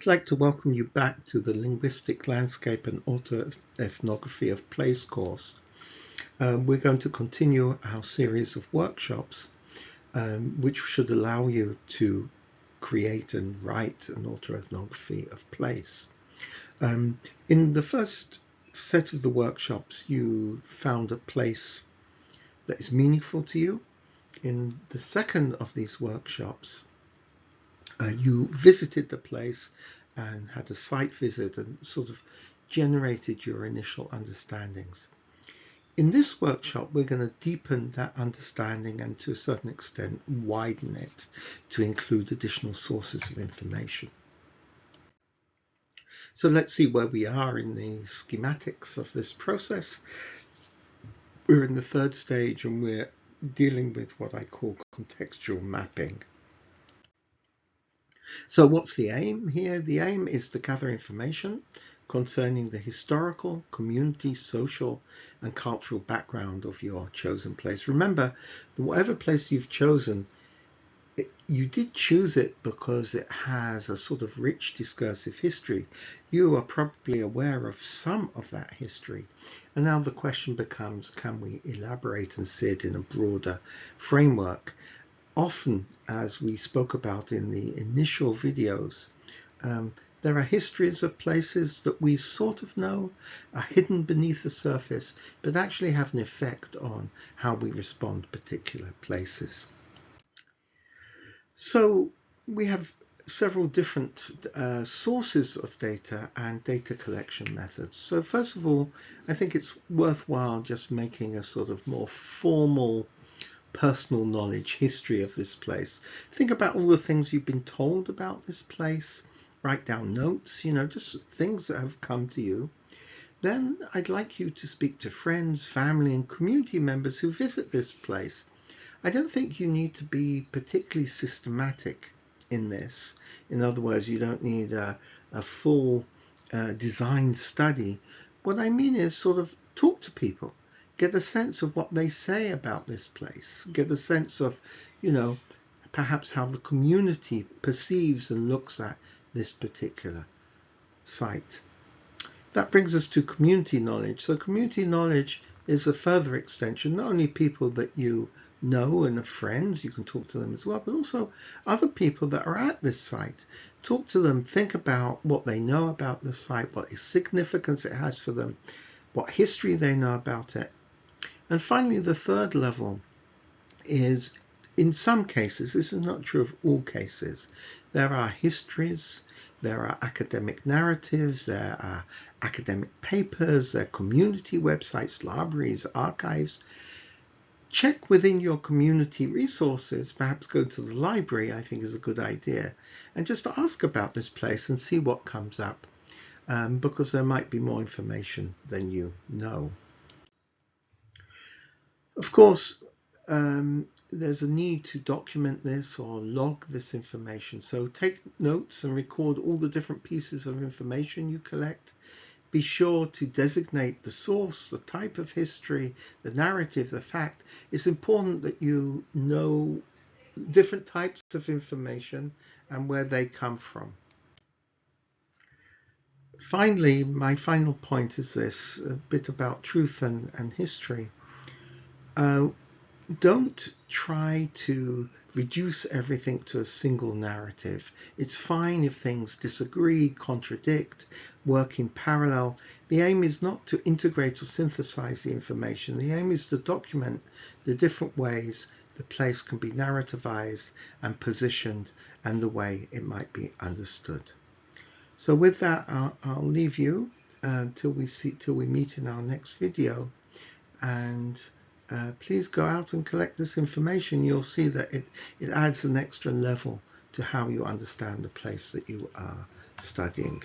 I'd like to welcome you back to the Linguistic Landscape and Autoethnography of Place course. We're going to continue our series of workshops, which should allow you to create and write an autoethnography of place. In the first set of the workshops, you found a place that is meaningful to you. In the second of these workshops, you visited the place and had a site visit and sort of generated your initial understandings. In this workshop, we're going to deepen that understanding and to a certain extent widen it to include additional sources of information. So let's see where we are in the schematics of this process. We're in the third stage and we're dealing with what I call contextual mapping. So what's the aim here? The aim is to gather information concerning the historical, community, social, and cultural background of your chosen place. Remember, whatever place you've chosen, you did choose it because it has a sort of rich discursive history. You are probably aware of some of that history. And now the question becomes, can we elaborate and see it in a broader framework? Often, as we spoke about in the initial videos, there are histories of places that we sort of know are hidden beneath the surface, but actually have an effect on how we respond to particular places. So we have several different sources of data and data collection methods. So first of all, I think it's worthwhile just making a sort of more formal personal knowledge history of this place. Think about all the things you've been told about this place. Write down notes, just things that have come to you. Then I'd like you to speak to friends, family, and community members who visit this place. I don't think you need to be particularly systematic in this. In other words, you don't need a full design study. What I mean is sort of talk to people. Get a sense of what they say about this place. Get a sense of, perhaps how the community perceives and looks at this particular site. That brings us to community knowledge. So community knowledge is a further extension, not only people that you know and are friends, you can talk to them as well, but also other people that are at this site. Talk to them, think about what they know about the site, what significance it has for them, what history they know about it. And finally, the third level is, in some cases, this is not true of all cases, there are histories, there are academic narratives, there are academic papers, there are community websites, libraries, archives. Check within your community resources, perhaps go to the library, I think is a good idea, and just ask about this place and see what comes up, because there might be more information than you know. Of course, there's a need to document this or log this information. So take notes and record all the different pieces of information you collect. Be sure to designate the source, the type of history, the narrative, the fact. It's important that you know different types of information and where they come from. Finally, my final point is this, a bit about truth and history. Don't try to reduce everything to a single narrative. It's fine if things disagree, contradict, work in parallel. The aim is not to integrate or synthesize the information. The aim is to document the different ways the place can be narrativized and positioned and the way it might be understood. So with that, I'll leave you till we meet in our next video. And please go out and collect this information. You'll see that it adds an extra level to how you understand the place that you are studying.